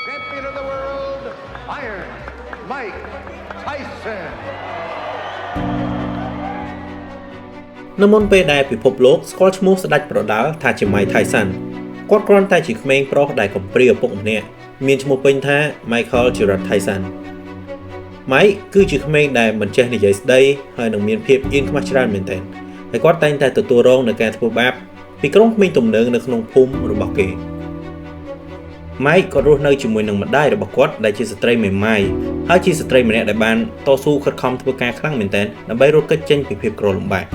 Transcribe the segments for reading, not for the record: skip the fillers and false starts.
champion of the world, Iron Mike Tyson. នៅមុនពេលដែលពិភពលោកស្គាល់ឈ្មោះស្ដេចប្រដាល់ថាជា Mike Tyson គាត់គ្រាន់តែជាក្មេងប្រុសដែលកំព្រាឪពុកម្នាក់មានឈ្មោះពេញថា Michael Gerard Tyson Mike គឺជាក្មេងដែលមិនចេះនិយាយស្ដីហើយនឹងមានភាពអៀនខ្មាស់ច្រើនមែនទែនហើយគាត់តែងតែទទួលរងនឹងការធ្វើបាបពីក្រុមក្មេងទំនើងនៅក្នុងភូមិរបស់គេ Mike ក៏រស់នៅជាមួយនឹងម្ដាយរបស់គាត់ដែលជាស្ត្រីមេម៉ាយហើយជាស្ត្រីម្នាក់ដែលបានតស៊ូខិតខំធ្វើការខ្លាំងមែនទែនដើម្បីរត់គេចចេញពីភាពក្រលំបាក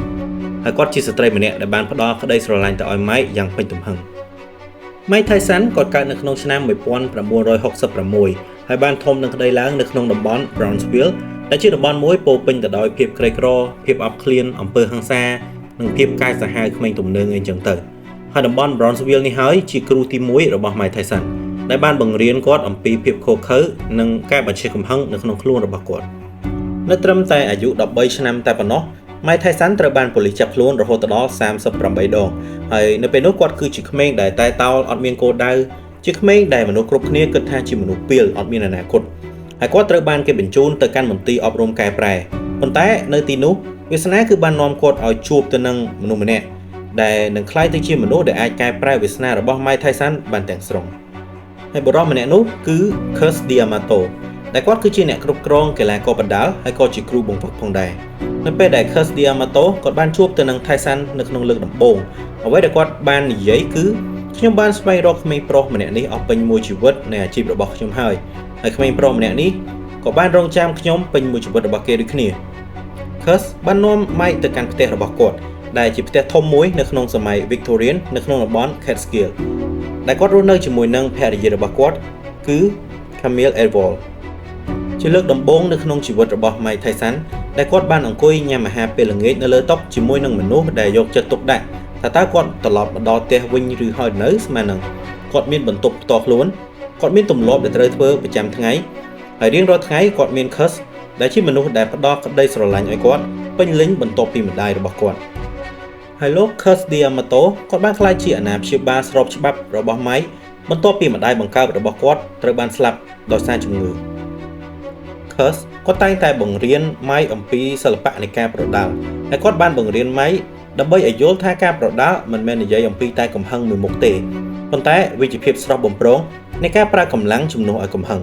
ហើយគាត់ជាស្ត្រីម្នាក់ដែលបានផ្ដល់ក្តីស្រឡាញ់ទៅឲ្យ Mike យ៉ាងពេញទំហឹង Mike Tyson គាត់កើតនៅក្នុងឆ្នាំ1966ហើយបានធំនឹងក្តីឡើងនៅក្នុងតំបន់ Brownsville ដែលជាតំបន់មួយពោរពេញទៅដោយភាពក្រីក្រភាពអប់ឃ្លានអំពើហិង្សានិងភាពកាចសាហាវក្មេងទំនើងអីចឹងទៅហើយតំបន់ Brownsville នេះហើយជាគ្រូទី1របស់ Mike Tyson ដែលបានបង្រៀនគាត់អំពីភាពខុសខើនិងការបញ្ឆេះកំហឹងនៅក្នុងខ្លួនរបស់គាត់នៅត្រឹមតែអាយុ13ឆ្នាំតែប៉ុណ្ណោះ Mike Tyson ត្រូវបានប៉ូលីសចាប់ខ្លួនរហូតដល់38ដងហើយនៅពេលនោះគាត់គឺជាក្មេងដែលតែតោលអត់មានគោលដៅជាក្មេងដែលមនុស្សគ្រប់គ្នាគិតថាជាមនុស្សពាលអត់មានអនាគតហើយគាត់ត្រូវបានគេបញ្ជូនទៅកាន់មន្ទីរអប់រំកែប្រែប៉ុន្តែនៅទីនោះវាសនាគឺបាននាំគាត់ឲ្យជួបទៅនឹងមនុស្សម្នាក់ដែលនឹងក្លាយទៅជាមនុស្សដែលអាចកែប្រែវាសនារបស់ Mike Tyson បានទាំងស្រុងហើយបុរសម្នាក់នោះគឺ Cus D'Amato ដែលគាត់គឺជាអ្នកគ្រប់គ្រងកីឡាករបណ្ដាលហើយក៏ជាគ្រូបង្វឹកផងដែរនៅពេលដែល Cus D'Amato គាត់បានជួបទៅនឹង Tyson នៅក្នុងលើកដំបូងអ្វីដែលគាត់បាននិយាយគឺខ្ញុំបានស្វែងរកក្មេងប្រុសម្នាក់នេះអស់ពេញមួយជីវិតនៃអាជីពរបស់ខ្ញុំហើយក្មេងប្រុសម្នាក់នេះក៏បានរងចាំខ្ញុំពេញមួយជីវិតរបស់គេដូចគ្នា Cus បាននាំ Mike ទៅកាន់ផ្ទះរបស់គាត់ដែលជាផ្ទះធំមួយនៅក្នុងសម័យ Victorian នៅក្នុងតំបន់ Catskill ដែលគាត់រស់នៅជាមួយនឹងភរិយារបស់គាត់គឺ Camille Ewald ជាលើកដំបូងនៅក្នុងជីវិតរបស់ Mike Tyson ដែលគាត់បានអង្គុយញ៉ាំអាហារពេលល្ងាចនៅលើតុជាមួយនឹងមនុស្សដែលយកចិត្តទុកដាក់តើគាត់ត្រឡប់មកដល់ផ្ទះវិញឬហើយនៅស្មើនឹងគាត់មានបន្ទប់ផ្ទាល់ខ្លួនគាត់មានទម្លាប់ដែលត្រូវធ្វើប្រចាំថ្ងៃហើយរៀងរាល់ថ្ងៃគាត់មាន Cus ដែលជាមនុស្សដែលផ្ដល់ក្តីស្រឡាញ់ឲ្យគាត់ពេញលេញបន្ទាប់ពីម្ដាយរបស់គាត់ហើយលោក Cus D'Amato គាត់បានក្លាយជាអាណាព្យាបាលស្របច្បាប់របស់ Mike បន្ទាប់ពីម្ដាយបង្កើតរបស់គាត់ត្រូវបានស្លាប់ដោយសារជំងឺ Cus គាត់តែងតែបង្រៀន Mike អំពីសិល្បៈនៃការប្រដាល់ហើយគាត់បានបង្រៀន Mike ដើម្បីឲ្យយល់ថាការប្រដាល់មិនមែននិយាយអំពីតែកំហឹងមួយមុខទេប៉ុន្តែវាជាភាពស្រស់បំព្រងនៃការប្រើកម្លាំងជំនួសឲ្យកំហឹង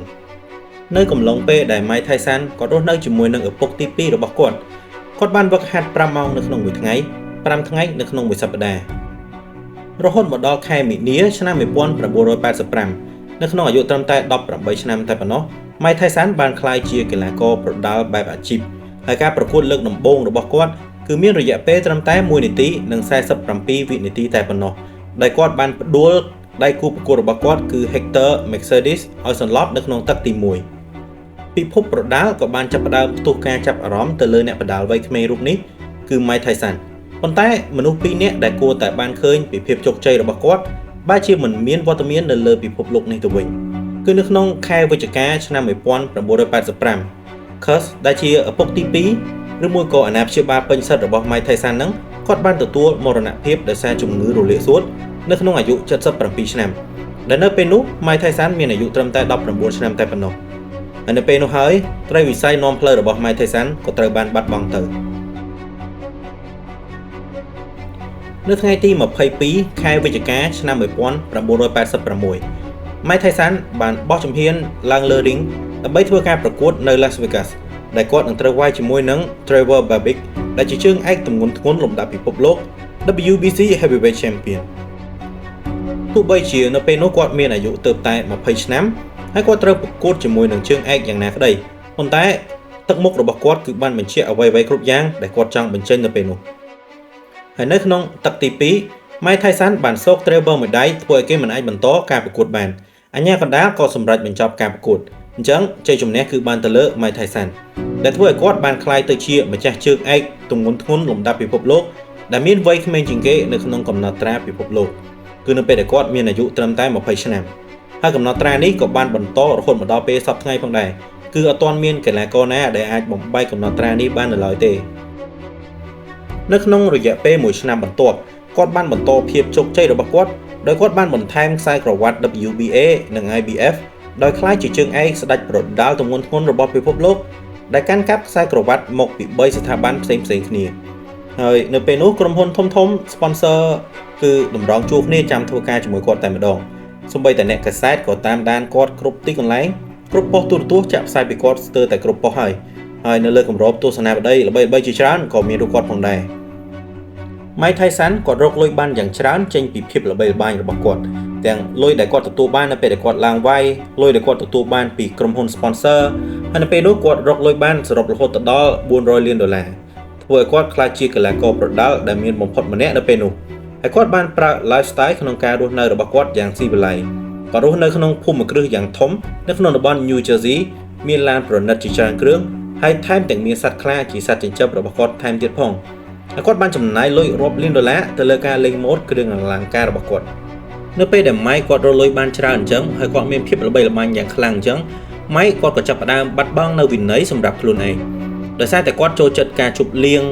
នៅកំឡុងពេលដែល Mike Tyson គាត់រស់នៅជាមួយនឹងឪពុកទី2របស់គាត់បានវឹកហាត់5ម៉ោងនៅក្នុងមួយថ្ងៃ5ថ្ងៃនៅក្នុងមួយសប្តាហ៍រហូតមកដល់ខែមីនាឆ្នាំ1985នៅក្នុងអាយុត្រឹមតែ18ឆ្នាំតែប៉ុណ្ណោះ Mike Tyson បានក្លាយជាកីឡាករប្រដាល់បែបអាជីពហើយការប្រកួតលើកដំបូងរបស់គាត់គឺមានរយៈពេលត្រឹមតែ1នាទីនិង47វិនាទីតែប៉ុណ្ណោះដែលគាត់បានផ្ដួលដៃគូប្រកួតរបស់គាត់គឺ Hector Mercedes ឲ្យសន្លប់នៅក្នុងទឹកទី1ពិភពប្រដាល់ក៏បានចាប់ផ្ដើមផ្ទុះការចាប់អារម្មណ៍ទៅលើអ្នកប្រដាល់វ័យក្មេងរូបនេះគឺ Mike Tyson ប៉ុន្តែមនុស្ស2នាក់ដែលគួរតែបានឃើញពីភាពជោគជ័យរបស់គាត់បែរជាមិនមានវត្តមាននៅលើពិភពលោកនេះទៅវិញគឺនៅក្នុងខែវិច្ឆិកាឆ្នាំ1985 Cus ដែលជាឪពុកទី2ឬមួយក៏អាណាព្យាបាលពេញសិទ្ធិរបស់ Mike Tyson ហ្នឹងគាត់បានទទួលមរណភាពដោយសារជំងឺរលាកសួតនៅក្នុងអាយុ77ឆ្នាំដែលនៅពេលនោះ Mike Tyson មានអាយុត្រឹមតែ19ឆ្នាំតែប៉ុណ្ណោះហើយនៅពេលនោះហើយត្រីវិស័យនាំផ្លូវរបស់ Mike Tyson ក៏ត្រូវបានបាត់បង់ទៅនៅថ្ងៃទី22ខែវិច្ឆិកាឆ្នាំ1986 Mike Tyson បានបោះជំហានឡើងលើរីងដើម្បីធ្វើការប្រកួតនៅ Las Vegas ដែលគាត់នឹងត្រូវវាយជាមួយនឹង Trevor Berbick ដែលជាជើងឯកទម្ងន់ធ្ងន់លំដាប់ពិភពលោក WBC Heavyweight Champion ទោះបីជានៅពេលនោះគាត់មានអាយុទើបតែ20ឆ្នាំហើយគាត់ត្រូវប្រកួតជាមួយនឹងជើងឯកយ៉ាងណាក្តីប៉ុន្តែទឹកមុខរបស់គាត់គឺបានបញ្ជាក់អ្វីៗគ្រប់យ៉ាងដែលគាត់ចង់បញ្ចេញនៅពេលនោះហើយនៅក្នុងទឹកទី2 Mike Tyson បានសោក Trevor មួយដៃធ្វើឲ្យគេមិនអាចបន្តការប្រកួតបានអាជ្ញាកណ្ដាលក៏សម្រេចបញ្ចប់ការប្រកួតអញ្ចឹងជ័យជំនះគឺបានទៅលើ Mike Tyson ដែលធ្វើឲ្យគាត់បានក្លាយទៅជាម្ចាស់ជើងឯកទម្ងន់ធ្ងន់លំដាប់ពិភពលោកដែលមានវ័យក្មេងជាងគេនៅក្នុងកំណត់ត្រាពិភពលោកគឺនៅពេលដែលគាត់មានអាយុត្រឹមតែ20ឆ្នាំហើយកំណត់ត្រានេះក៏បានបន្តរហូតមកដល់ពេលសប្តាហ៍ថ្ងៃផងដែរគឺអត់ទាន់មានកីឡាករណាដែលអាចបំបែកកំណត់ត្រានេះបាននៅឡើយទេនៅក្នុងរយៈពេល1ឆ្នាំបន្ទាប់គាត់បានបន្តភាពជោគជ័យរបស់គាត់ដោយគាត់បានបន្ថែមខ្សែក្រវ៉ាត់ WBA និង IBF ដោយខ្លាចជាជើងឯកស្ដេចប្រដាល់ទម្ងន់ធ្ងន់របស់ពិភពលោកដែលកាន់កាប់ខ្សែក្រវ៉ាត់មកពី3ស្ថាប័នផ្សេងៗគ្នាហើយនៅពេលនោះក្រុមហ៊ុនធំ sponsor គឺតម្រង់ជួរគ្នាចាំធ្វើការជាមួយគាត់តែម្ដងសូម្បីតែអ្នកកាសែតក៏តាមដានគាត់គ្រប់ទីកន្លែងគ្រប់ប៉ុស្តិ៍ទូរទស្សន៍ចាក់ផ្សាយពីគាត់ស្ទើរតែគ្រប់ប៉ុស្តិ៍ហើយនៅលើគម្របទស្សនាបតីល្បីៗជាច្រើនក៏មានរូបគាត់ផងដែរ Mike Tyson គាត់រកលុយបានយ៉ាងច្រើនចេញពីភាពល្បីល្បាញរបស់គាត់ទាំងលុយដែលគាត់ទទួលបាននៅពេលដែលគាត់ឡើងវាយលុយដែលគាត់ទទួលបានពីក្រុមហ៊ុន sponsor ហើយនៅពេលនោះគាត់រកលុយបានសរុបរហូតដល់$400 លានធ្វើឲ្យគាត់ក្លាយជាកីឡាករប្រដាល់ដែលមានបំផុតម្នាក់នៅពេលនោះហើយគាត់បានប្រើ lifestyle ក្នុងការរស់នៅរបស់គាត់យ៉ាងស៊ីវិល័យគាត់រស់នៅក្នុងភូមិគ្រឹះយ៉ាងធំនៅក្នុងតំបន់ New Jersey មានឡានប្រណិតជាច្រើនគ្រឿងហើយថែមទាំងមានសត្វខ្លាជាសត្វចិញ្ចឹមរបស់គាត់ថែមទៀតផងហើយគាត់បានចំណាយលុយរាប់លាន$ទៅលើការលេងម៉ូដគ្រឿងអលង្ការរបស់គាត់នៅពេលដែល Mike គាត់រកលុយបានច្រើនអញ្ចឹងហើយគាត់មានភាពល្បីល្បាញយ៉ាងខ្លាំងអញ្ចឹង Mike គាត់ក៏ចាប់ផ្ដើមបាត់បង់នៅវិន័យសម្រាប់ខ្លួនឯងដោយសារតែគាត់ចូលចិត្តការជប់លៀង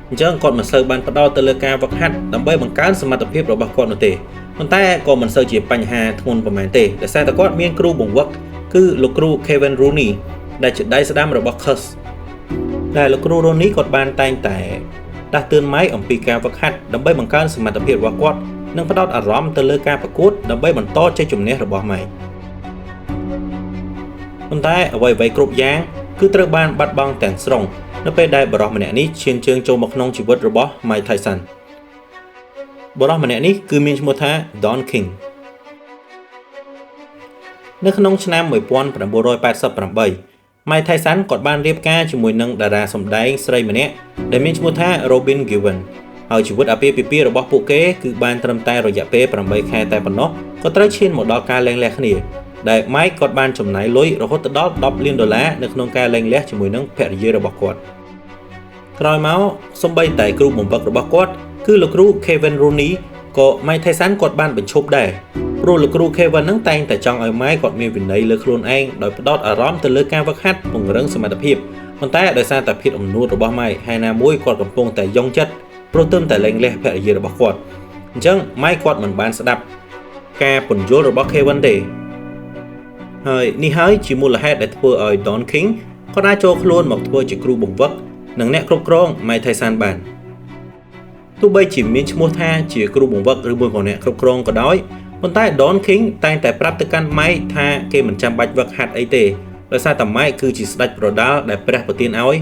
អញ្ចឹងគាត់មិនសូវបានផ្ដោតទៅលើការវឹកហាត់ដើម្បីបង្កើនសមត្ថភាពរបស់គាត់នោះទេប៉ុន្តែក៏មិនសូវជាបញ្ហាធ្ងន់ប៉ុន្មានទេដោយសារតែគាត់មានគ្រូបង្វឹកគឺលោកគ្រូ Kevin Rooney ដែលជាដៃស្ដាំរបស់ Curse ដែលលោកគ្រូ Rooney គាត់បានតែងតែដាស់តឿន Mike អំពីការវឹកហាត់ដើម្បីបង្កើនសមត្ថភាពរបស់គាត់និងផ្ដោតអារម្មណ៍ទៅលើការប្រកួតដើម្បីបន្តជ័យជំនះរបស់ Mike ប៉ុន្តែអ្វីៗគ្រប់យ៉ាងគឺត្រូវបានបាត់បង់ទាំងស្រុងនៅពេលដែលបរិសម្នាក់នេះឈានជើងចូលមកក្នុងជីវិតរបស់ Mike Tyson បរិសម្នាក់នេះគឺមានឈ្មោះថា Don King នៅក្នុងឆ្នាំ1988 Mike Tyson គាត់បានរៀបការជាមួយនឹងតារាសម្ដែងស្រីម្នាក់ដែលមានឈ្មោះថា Robin Givens ហើយជីវិតអាពាហ៍ពិពាហ៍របស់ពួកគេគឺបានត្រឹមតែរយៈពេល8ខែតែប៉ុណ្ណោះក៏ត្រូវឈានមកដល់ការលែងលះគ្នាដែល Mike គាត់បានចំណាយលុយរហូតដល់$10 លាននៅក្នុងការលែងលះជាមួយនឹងភរិយារបស់គាត់ក្រោយមកសូម្បីតែគ្រូបំផឹករបស់គាត់គឺលោកគ្រូ Kevin Rooney ក៏ Mike Tyson គាត់បានបញ្ឈប់ដែរព្រោះលោកគ្រូ Kevin ហ្នឹងតែងតែចង់ឲ្យ Mike គាត់មានវិន័យលើខ្លួនឯងដោយផ្ដោតអារម្មណ៍ទៅលើការវឹកហាត់ពង្រឹងសមត្ថភាពប៉ុន្តែដោយសារតែភាពអំនួតរបស់ Mike ហើយណាមួយគាត់កំពុងតែយងចិត្តព្រោះទើបតែលែងលះភរិយារបស់គាត់អញ្ចឹង Mike គាត់មិនបានស្ដាប់ការពន្យល់របស់ Kevin ទេហើយនេះហើយជាមូលហេតុដែលធ្វើឲ្យ Don King គាត់អាចចូលខ្លួនមកធ្វើជាគ្រូបង្វឹកនិងអ្នកគ្រប់គ្រង Mike Tyson បានទោះបីជាមានឈ្មោះថាជាគ្រូបង្វឹកឬមួយក៏អ្នកគ្រប់គ្រងក៏ដោយប៉ុន្តែ Don King តែងតែប្រាប់ទៅកាន់ Mike ថាគេមិនចាំបាច់វឹកហាត់អីទេដោយសារតែ Mike គឺជាស្ដេចប្រដាល់ដែលព្រះប្រទានឲ្យ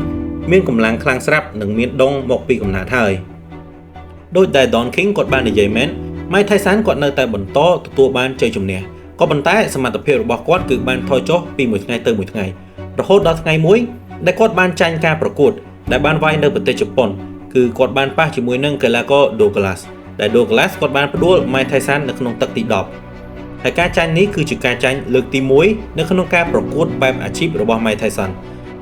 មានកម្លាំងខ្លាំងស្រាប់និងមានដងមកពីកំណើតហើយដោយដែល Don King គាត់បាននិយាយមែន Mike Tyson គាត់នៅតែបន្តទទួលបានជ័យជំនះក៏ប៉ុន្តែសមត្ថភាពរបស់គាត់គឺបានថយចុះពីមួយថ្ងៃទៅមួយថ្ងៃរហូតដល់ថ្ងៃមួយដែលគាត់បានចាញ់ការប្រកួតដែលបានវាយនៅប្រទេសជប៉ុនគឺគាត់បានប៉ះជាមួយនឹងកីឡាករ Douglas ដែល Douglas គាត់បានផ្ដួល Mike Tyson នៅក្នុងទឹកទី10ហើយការចាញ់នេះគឺជាការចាញ់លើកទី1នៅក្នុងការប្រកួតបែបអាជីពរបស់ Mike Tyson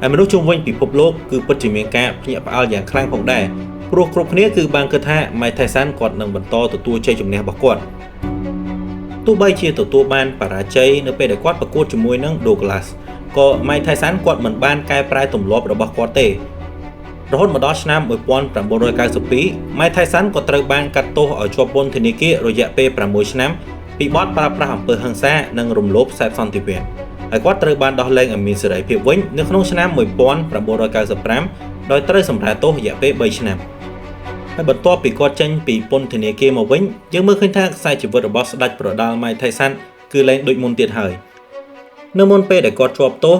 ហើយមនុស្សជុំវិញពិភពលោកគឺពិតជាមានការភ្ញាក់ផ្អើលយ៉ាងខ្លាំងផងដែរព្រោះគ្រប់គ្នាគឺបានគិតថា Mike Tyson គាត់នឹងបន្តទទួលជ័យជំនះរបស់គាត់ទោះបីជាទទួលបានបរាជ័យនៅពេលដែលគាត់ប្រកួតជាមួយនឹង Douglas ក៏ Mike Tyson គាត់មិនបានកែប្រែទម្លាប់របស់គាត់ទេរហូតមកដល់ឆ្នាំ1992 Mike Tyson ក៏ត្រូវបានកាត់ទោសឲ្យជាប់ពន្ធនាគាររយៈពេល6ឆ្នាំពីបទប្រើប្រាស់អំពើហិង្សានិងរំលោភសេពសន្តិវេទហើយគាត់ត្រូវបានដោះលែងឲ្យមានសេរីភាពវិញនៅក្នុងឆ្នាំ1995ដោយត្រូវសម្រាលទោសរយៈពេល3ឆ្នាំហើយបន្ទាប់ពីគាត់ចេញពីពន្ធនាគារមកវិញយើងមើលឃើញថាខ្សែជីវិតរបស់ស្ដេចប្រដាល់ Mike Tyson គឺលែងដូចមុនទៀតហើយនៅមុនពេលដែលគាត់ជាប់ទោស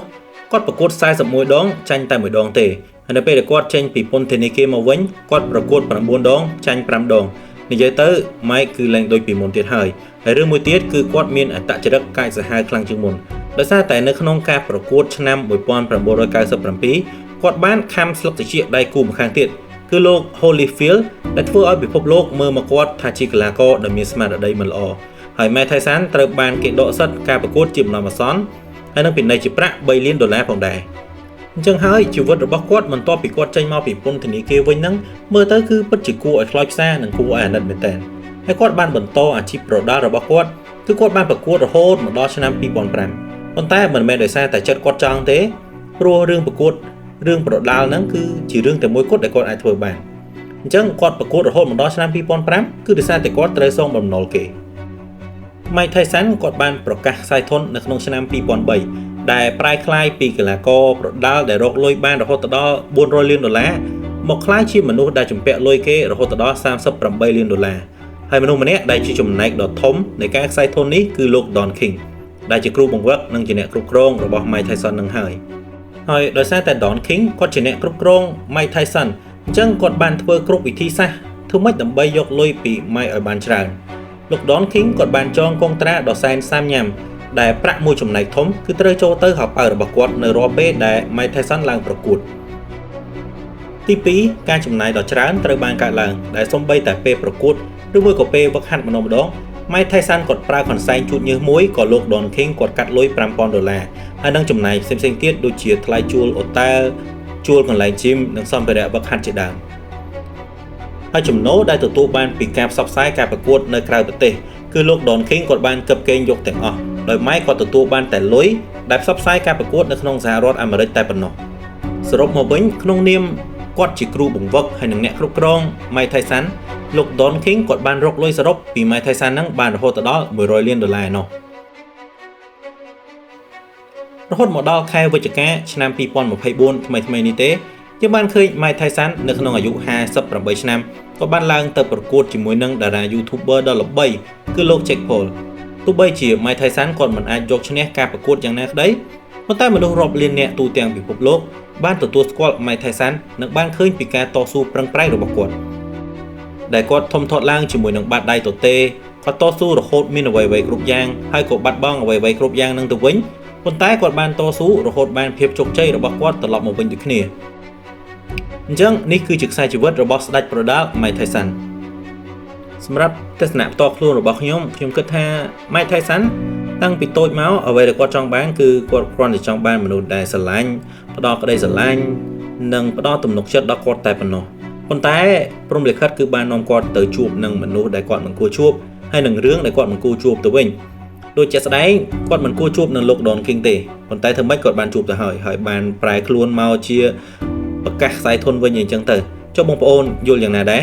គាត់ប្រកួត41ដងចាញ់តែ1ដងទេហើយនៅពេលដែលគាត់ចេញពីពន្ធនាគារមកវិញគាត់ប្រកួត9ដងចាញ់5ដងនិយាយទៅ Mike គឺលែងដូចពីមុនទៀតហើយរឿងមួយទៀតគឺគាត់មានអត្តចរិតកាយសាហាវខ្លាំងជាងមុនដោយសារតែនៅក្នុងការប្រកួតឆ្នាំ1997គាត់បានខំស្លឹកត្រចៀកដៃគូម្ខាងទៀតគឺលោក Holyfield ដែលធ្វើឲ្យពិភពលោកមើលមកគាត់ថាជាកីឡាករដែលមានស្មារតីមិនល្អហើយ Mike Tyson ត្រូវបានគេដកសិទ្ធិការប្រកួតជាបណ្ដោះអាសន្នហើយនឹងពិន័យជាប្រាក់$3 លានផងដែរអញ្ចឹងហើយជីវិតរបស់គាត់បន្ទាប់ពីគាត់ចេញមកពីពន្ធនាគារវិញហ្នឹងមើលទៅគឺពិតជាគួរឲ្យខ្លោចផ្សានិងគួរឲ្យអាណិតមែនទែនហើយគាត់បានបន្តអាជីពប្រដាល់របស់គាត់គឺគាត់បានប្រកួតរហូតមកដល់ឆ្នាំ2005ប៉ុន្តែមិនមែនដោយសារតែចិត្តគាត់ចង់ទេព្រោះរឿងប្រកួតរឿងប្រដាល់ហ្នឹងគឺជារឿងតែមួយគត់ដែលគាត់អាចធ្វើបានអញ្ចឹងគាត់ប្រកួតរហូតមកដល់ឆ្នាំ2005គឺដោយសារតែគាត់ត្រូវសងបំណុលគេ Mike Tyson គាត់បានប្រកាសខ្សែធននៅក្នុងឆ្នាំ 2003 ដែលប្រែក្លាយពីកីឡាករប្រដាល់ដែលរកលុយបានរហូតដល់$400 លានមកក្លាយជាមនុស្សដែលជំពាក់លុយគេរហូតដល់$38 លានហើយមនុស្សម្នាក់ដែលជាចំណែកដ៏ធំនៃការខ្សែធននេះគឺលោក Don King ដែលជាគ្រូបង្វឹកនិងជាអ្នកគ្រប់គ្រងរបស់ Mike Tyson នឹងហើយដោយសារតែ Don King គាត់ជាអ្នកគ្រប់គ្រង Mike Tyson អញ្ចឹងគាត់បានធ្វើគ្រប់វិធីសាស្ត្រធ្វើម៉េចដើម្បីយកលុយពី Mike ឲ្យបានច្រើនលោក Don King គាត់បានចងកុងត្រាដ៏សែនសាមញ៉ាំដែលប្រាក់មួយចំណែកធំគឺត្រូវចូលទៅហៅប៉ៅរបស់គាត់នៅរាល់ពេលដែល Mike Tyson ឡើងប្រកួតទី2ការចំណាយដ៏ច្រើនត្រូវបានកើតឡើងដែលសូម្បីតែពេលប្រកួតឬមួយក៏ពេលវឹកហាត់ម្ដងMike Tyson គាត់ប្រើកន្សែងជូតញើសមួយក៏លោក Don King គាត់កាត់លុយ$5,000ហើយនឹងចំណាយផ្សេងៗទៀតដូចជាថ្លៃជួលអូតែលជួលកន្លែង gym និងសម្ភារៈវឹកហាត់ជាដើមហើយចំណូលដែលទទួលបានពីការផ្សព្វផ្សាយការប្រកួតនៅក្រៅប្រទេសគឺលោក Don King គាត់បានគិតកេងយកទាំងអស់ដោយ Mike គាត់ទទួលបានតែលុយដែលផ្សព្វផ្សាយការប្រកួតនៅក្នុងសហរដ្ឋអាមេរិកតែប៉ុណ្ណោះសរុបមកវិញក្នុងនាមគាត់ជាគ្រូបង្វឹកហើយនិងអ្នកគ្រប់គ្រង Mike Tyson លោក Don King គាត់បានរកលុយសរុបពី Mike Tyson ហ្នឹងបានរហូតដល់$100 លាននោះរហូតមកដល់ខែវិច្ឆិកាឆ្នាំ2024ថ្មីនេះទេយើងបានឃើញ Mike Tyson នៅក្នុងអាយុ58ឆ្នាំក៏បានឡើងទៅប្រកួតជាមួយនឹងតារា YouTuber ដ៏ល្បីគឺលោក Jake Paul ទោះបីជា Mike Tyson គាត់មិនអាចយកឈ្នះការប្រកួតយ៉ាងណាក្តីប៉ុន្តែមនុស្សរាប់លានអ្នកទូទាំងពិភពលោកបានទទួលស្គាល់ Mike Tyson និងបានឃើញពីការតស៊ូប្រឹងប្រែងរបស់គាត់ដែលគាត់ធំធាត់ឡើងជាមួយនឹងបាតដៃទទេគាត់តស៊ូរហូតមានអ្វីៗគ្រប់យ៉ាងហើយក៏បាត់បង់អ្វីៗគ្រប់យ៉ាងនឹងទៅវិញប៉ុន្តែគាត់បានតស៊ូរហូតបានភាពជោគជ័យរបស់គាត់ត្រឡប់មកវិញដូចគ្នាអញ្ចឹងនេះគឺជាខ្សែជីវិតរបស់ស្ដេចប្រដាល់ Mike Tyson សម្រាប់ទស្សនៈផ្ទាល់ខ្លួនរបស់ខ្ញុំគិតថា Mike Tyson តាំងពីតូចមកអ្វីដែលគាត់ចង់បានគឺគាត់គ្រាន់តែចង់បានមនុស្សដែលស្រឡាញ់ផ្ដល់ក្តីស្រឡាញ់និងផ្ដល់ទំនុកចិត្តដល់គាត់តែប៉ុណ្ណោះប៉ុន្តែព្រំលិខិតគឺបាននាំគាត់ទៅជួបនឹងមនុស្សដែលគាត់មិនគួរជួបហើយនឹងរឿងដែលគាត់មិនគួរជួបទៅវិញដូចជាក់ស្ដែងគាត់មិនគួរជួបនឹងលោក Don King ទេប៉ុន្តែធ្វើម៉េចគាត់បានជួបទៅហើយបានប្រែខ្លួនមកជាប្រកាសខ្សែធនវិញអញ្ចឹងទៅចុះបងប្អូនយល់យ៉ាងណាដែរ